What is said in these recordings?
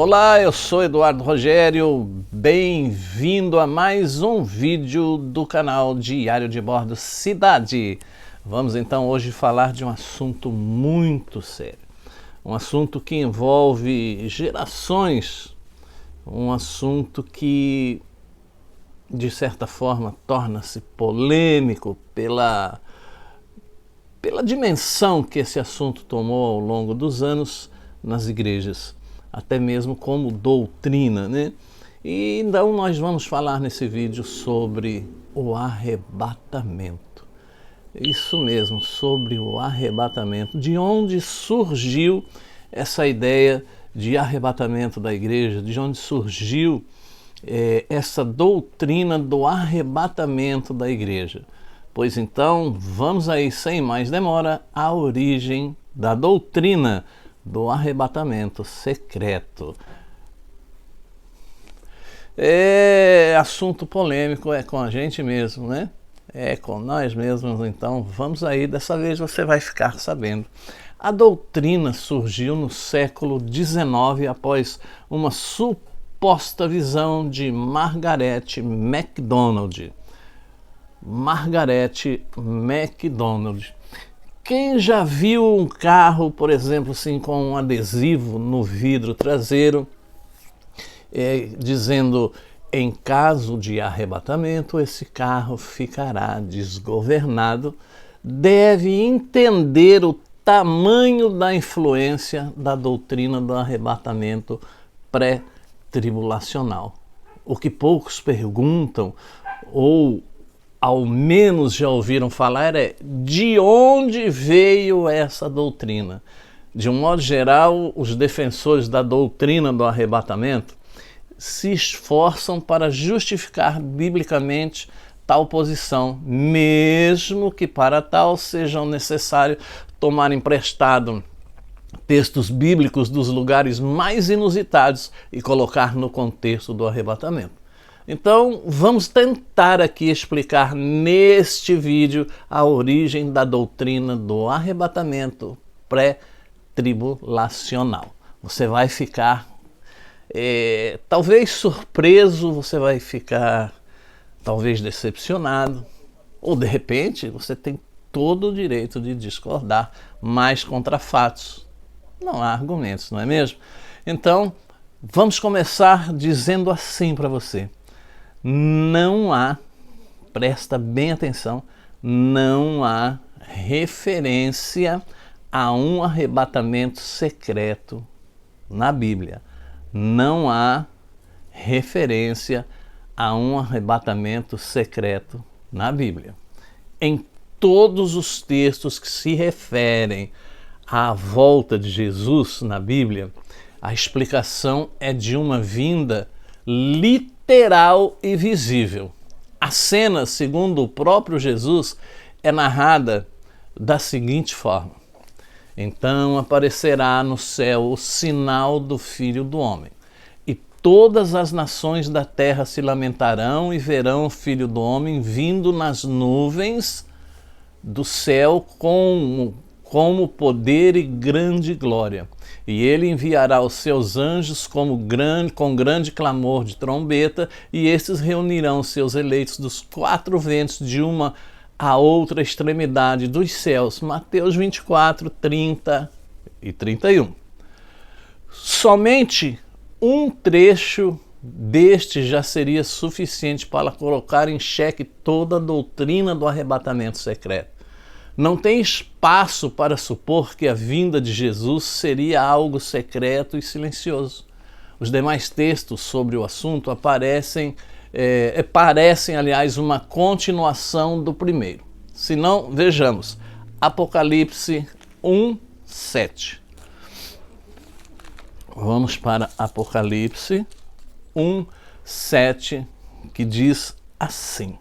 Olá, eu sou Eduardo Rogério, bem-vindo a mais um vídeo do canal Diário de Bordo Cidade. Vamos então hoje falar de um assunto muito sério, um assunto que envolve gerações, um assunto que de certa forma torna-se polêmico pela dimensão que esse assunto tomou ao longo dos anos nas igrejas, até mesmo como doutrina, né? E então nós vamos falar nesse vídeo sobre o arrebatamento. Isso mesmo, sobre o arrebatamento. De onde surgiu essa ideia de arrebatamento da igreja? De onde surgiu essa doutrina do arrebatamento da igreja? Pois então, vamos aí, sem mais demora, à origem da doutrina do arrebatamento secreto. É assunto polêmico, é com a gente mesmo, né? É com nós mesmos, então vamos aí, dessa vez você vai ficar sabendo. A doutrina surgiu no século XIX após uma suposta visão de Margaret MacDonald. Quem já viu um carro, por exemplo, assim, com um adesivo no vidro traseiro, dizendo, em caso de arrebatamento, esse carro ficará desgovernado, deve entender o tamanho da influência da doutrina do arrebatamento pré-tribulacional. O que poucos perguntam, ou ao menos já ouviram falar, é de onde veio essa doutrina. De um modo geral, os defensores da doutrina do arrebatamento se esforçam para justificar biblicamente tal posição, mesmo que para tal seja necessário tomar emprestado textos bíblicos dos lugares mais inusitados e colocar no contexto do arrebatamento. Então, vamos tentar aqui explicar neste vídeo a origem da doutrina do arrebatamento pré-tribulacional. Você vai ficar talvez surpreso, você vai ficar talvez decepcionado, ou de repente você tem todo o direito de discordar, mas contra fatos não há argumentos, não é mesmo? Então, vamos começar dizendo assim para você. Não há, presta bem atenção, não há referência a um arrebatamento secreto na Bíblia. Não há referência a um arrebatamento secreto na Bíblia. Em todos os textos que se referem à volta de Jesus na Bíblia, a explicação é de uma vinda literal e visível. A cena, segundo o próprio Jesus, é narrada da seguinte forma: então aparecerá no céu o sinal do Filho do Homem, e todas as nações da terra se lamentarão e verão o Filho do Homem vindo nas nuvens do céu com poder e grande glória. E ele enviará os seus anjos com grande clamor de trombeta, e estes reunirão seus eleitos dos quatro ventos de uma a outra extremidade dos céus. Mateus 24, 30 e 31. Somente um trecho deste já seria suficiente para colocar em xeque toda a doutrina do arrebatamento secreto. Não tem espaço para supor que a vinda de Jesus seria algo secreto e silencioso. Os demais textos sobre o assunto parecem, aliás, uma continuação do primeiro. Se não, vejamos, Apocalipse 1, 7. Vamos para Apocalipse 1, 7, que diz assim: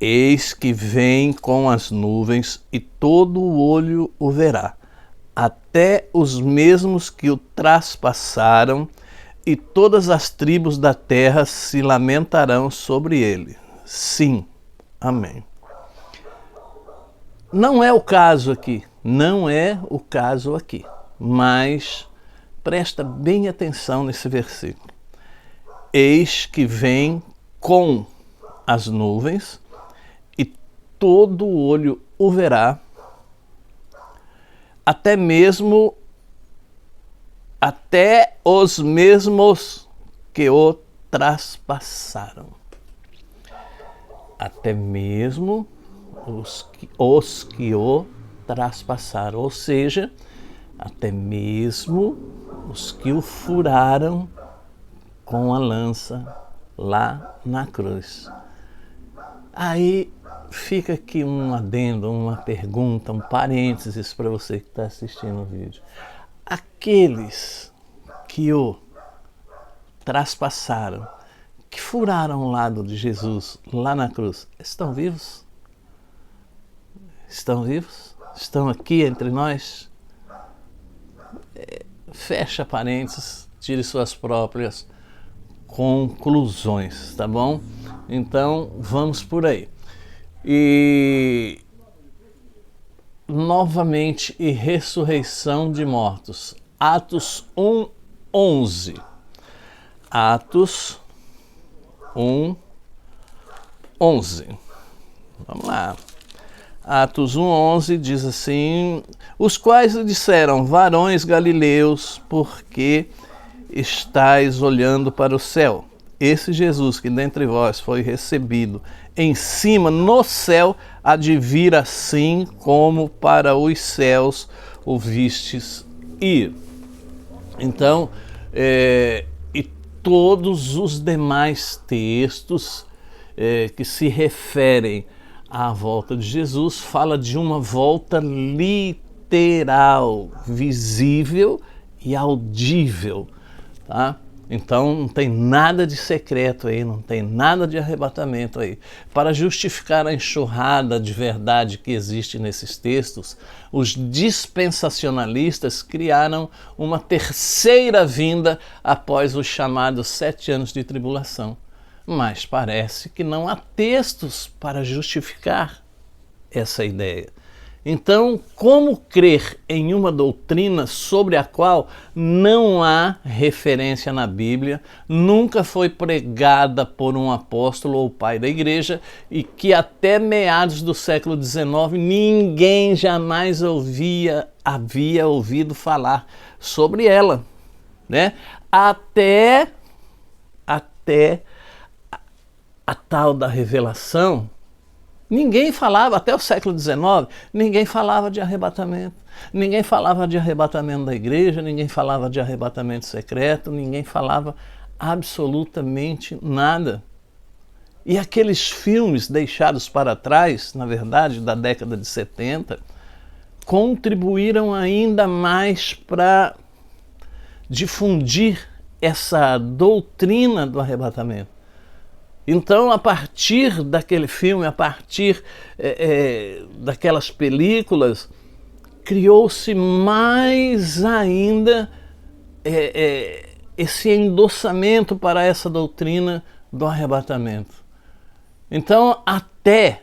eis que vem com as nuvens, e todo o olho o verá, até os mesmos que o traspassaram, e todas as tribos da terra se lamentarão sobre ele. Sim, amém. Não é o caso aqui, mas Presta bem atenção nesse versículo. Eis que vem com as nuvens e todo olho o verá, até os mesmos que o traspassaram. Até mesmo os que o traspassaram, ou seja, até mesmo os que o furaram com a lança lá na cruz. Aí fica aqui um adendo, uma pergunta, um parênteses para você que está assistindo o vídeo. Aqueles que o traspassaram, que furaram o lado de Jesus lá na cruz, estão vivos? Estão vivos? Estão aqui entre nós? Fecha parênteses, tire suas próprias conclusões, tá bom? Então, vamos por aí. E novamente, e ressurreição de mortos. Atos 1:11. Atos 1:11. Vamos lá. Atos 1:11 diz assim: os quais lhe disseram, varões galileus, porque estáis olhando para o céu? Esse Jesus que dentre vós foi recebido em cima no céu, há de vir assim como para os céus o vistes ir. Então, e todos os demais textos que se referem à volta de Jesus fala de uma volta literal, visível e audível, tá? Então não tem nada de secreto aí, não tem nada de arrebatamento aí. Para justificar a enxurrada de verdade que existe nesses textos, os dispensacionalistas criaram uma terceira vinda após os chamados 7 anos de tribulação. Mas parece que não há textos para justificar essa ideia. Então, como crer em uma doutrina sobre a qual não há referência na Bíblia, nunca foi pregada por um apóstolo ou pai da igreja e que até meados do século XIX ninguém jamais havia ouvido falar sobre ela, né? Até a tal da revelação, ninguém falava, até o século XIX, ninguém falava de arrebatamento. Ninguém falava de arrebatamento da igreja, ninguém falava de arrebatamento secreto, ninguém falava absolutamente nada. E aqueles filmes deixados para trás, na verdade, da década de 70, contribuíram ainda mais para difundir essa doutrina do arrebatamento. Então, a partir daquele filme, a partir daquelas películas, criou-se mais ainda esse endossamento para essa doutrina do arrebatamento. Então, até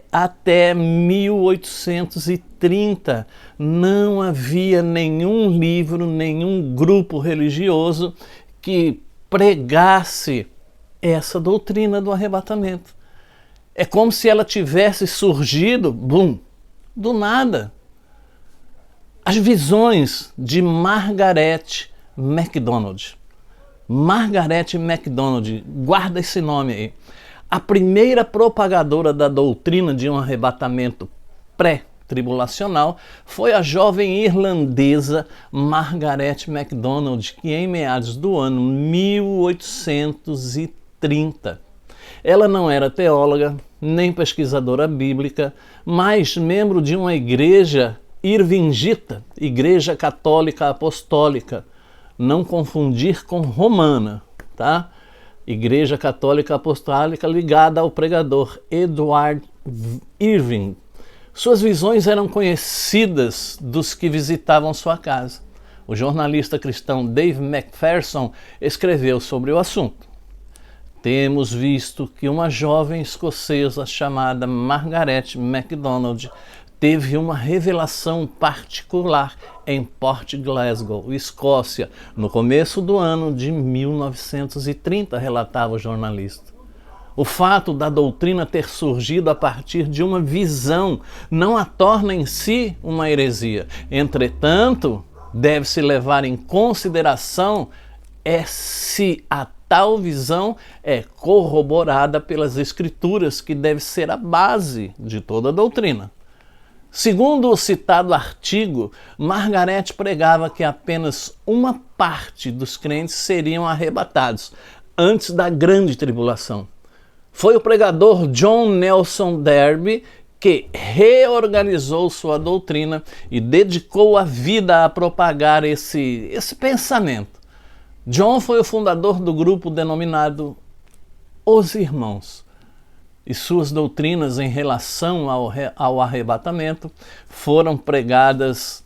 1830, não havia nenhum livro, nenhum grupo religioso que pregasse essa doutrina do arrebatamento. É como se ela tivesse surgido, do nada. As visões de Margaret MacDonald. Margaret MacDonald, guarda esse nome aí. A primeira propagadora da doutrina de um arrebatamento pré-tribulacional foi a jovem irlandesa Margaret MacDonald, que em meados do ano 1830, ela não era teóloga, nem pesquisadora bíblica, mas membro de uma igreja irvingita, Igreja Católica Apostólica, não confundir com romana, tá? Igreja Católica Apostólica ligada ao pregador Edward Irving. Suas visões eram conhecidas dos que visitavam sua casa. O jornalista cristão Dave McPherson escreveu sobre o assunto. Temos visto que uma jovem escocesa chamada Margaret MacDonald teve uma revelação particular em Port Glasgow, Escócia, no começo do ano de 1930, relatava o jornalista. O fato da doutrina ter surgido a partir de uma visão não a torna em si uma heresia. Entretanto, deve-se levar em consideração se a tal visão é corroborada pelas Escrituras, que deve ser a base de toda a doutrina. Segundo o citado artigo, Margaret pregava que apenas uma parte dos crentes seriam arrebatados antes da grande tribulação. Foi o pregador John Nelson Darby que reorganizou sua doutrina e dedicou a vida a propagar esse pensamento. John foi o fundador do grupo denominado Os Irmãos, e suas doutrinas em relação ao arrebatamento foram pregadas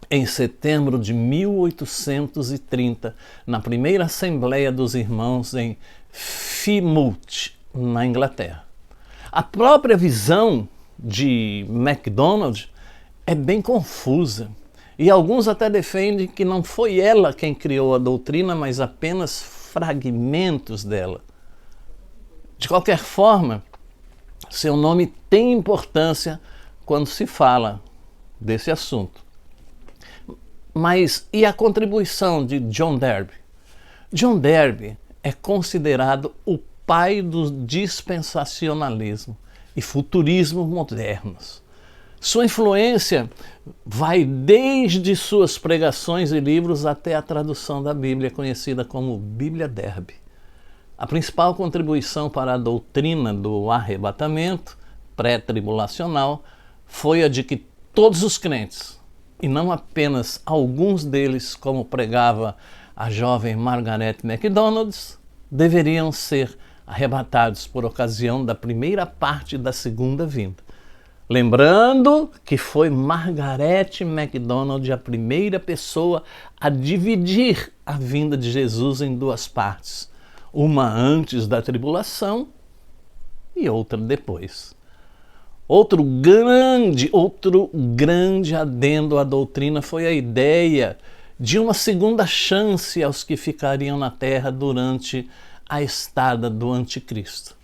em setembro de 1830, na primeira Assembleia dos Irmãos em Plymouth, na Inglaterra. A própria visão de MacDonald é bem confusa, e alguns até defendem que não foi ela quem criou a doutrina, mas apenas fragmentos dela. De qualquer forma, seu nome tem importância quando se fala desse assunto. Mas e a contribuição de John Darby? John Darby é considerado o pai do dispensacionalismo e futurismo modernos. Sua influência vai desde suas pregações e livros até a tradução da Bíblia, conhecida como Bíblia Darby. A principal contribuição para a doutrina do arrebatamento pré-tribulacional foi a de que todos os crentes, e não apenas alguns deles, como pregava a jovem Margaret MacDonald, deveriam ser arrebatados por ocasião da primeira parte da segunda vinda. Lembrando que foi Margaret MacDonald a primeira pessoa a dividir a vinda de Jesus em duas partes, uma antes da tribulação e outra depois. Outro grande adendo à doutrina foi a ideia de uma segunda chance aos que ficariam na terra durante a estada do anticristo.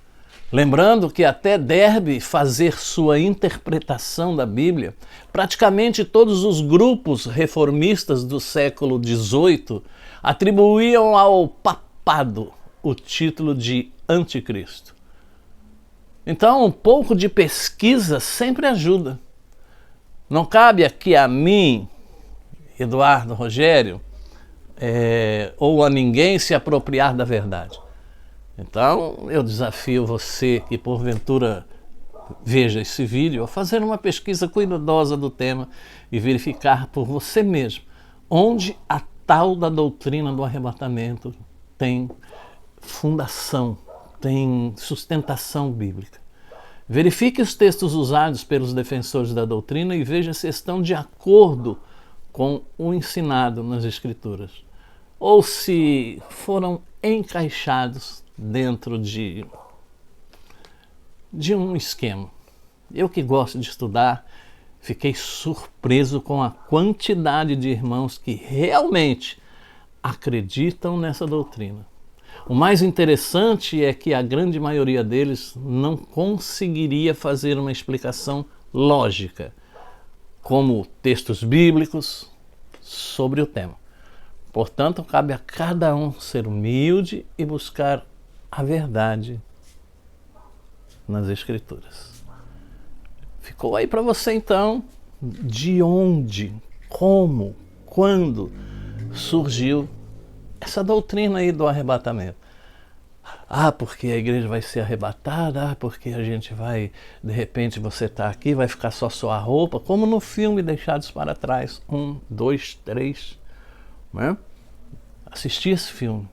Lembrando que até Darby fazer sua interpretação da Bíblia, praticamente todos os grupos reformistas do século XVIII atribuíam ao papado o título de anticristo. Então, um pouco de pesquisa sempre ajuda. Não cabe aqui a mim, Eduardo Rogério, ou a ninguém se apropriar da verdade. Então, eu desafio você que porventura veja esse vídeo a fazer uma pesquisa cuidadosa do tema e verificar por você mesmo onde a tal da doutrina do arrebatamento tem fundação, tem sustentação bíblica. Verifique os textos usados pelos defensores da doutrina e veja se estão de acordo com o ensinado nas Escrituras, ou se foram encaixados dentro de um esquema. Eu que gosto de estudar, fiquei surpreso com a quantidade de irmãos que realmente acreditam nessa doutrina. O mais interessante é que a grande maioria deles não conseguiria fazer uma explicação lógica, como textos bíblicos, sobre o tema. Portanto, cabe a cada um ser humilde e buscar a verdade nas Escrituras. Ficou aí para você então de onde, como, quando surgiu essa doutrina aí do arrebatamento. Porque a igreja vai ser arrebatada, porque a gente vai, de repente você está aqui, vai ficar só sua roupa, como no filme Deixados para Trás, 1, 2, 3, né? Assisti esse filme.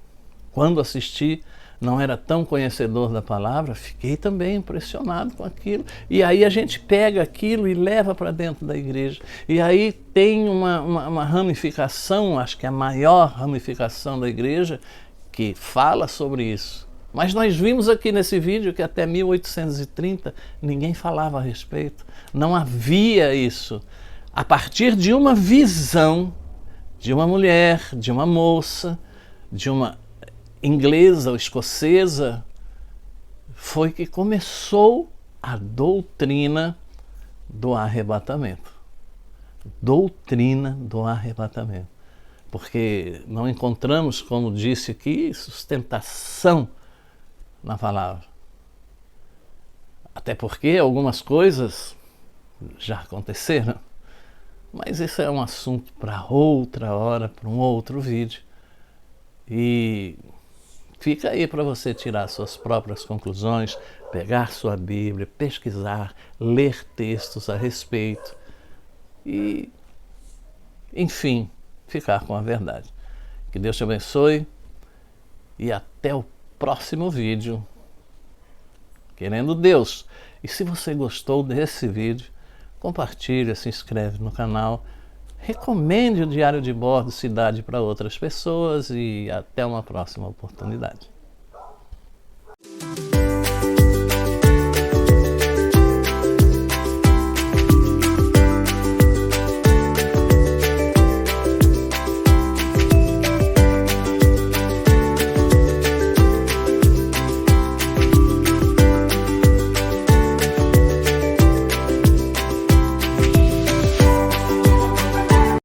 Quando assisti, não era tão conhecedor da palavra, fiquei também impressionado com aquilo. E aí a gente pega aquilo e leva para dentro da igreja. E aí tem uma ramificação, acho que é a maior ramificação da igreja, que fala sobre isso. Mas nós vimos aqui nesse vídeo que até 1830 ninguém falava a respeito. Não havia isso. A partir de uma visão de uma mulher, de uma moça, de uma inglesa ou escocesa, foi que começou a doutrina do arrebatamento. Doutrina do arrebatamento. Porque não encontramos, como disse aqui, sustentação na palavra. Até porque algumas coisas já aconteceram. Mas isso é um assunto para outra hora, para um outro vídeo. E fica aí para você tirar suas próprias conclusões, pegar sua Bíblia, pesquisar, ler textos a respeito e, enfim, ficar com a verdade. Que Deus te abençoe e até o próximo vídeo, querendo Deus. E se você gostou desse vídeo, compartilha, se inscreve no canal, recomende o Diário de Bordo Cidade para outras pessoas e até uma próxima oportunidade.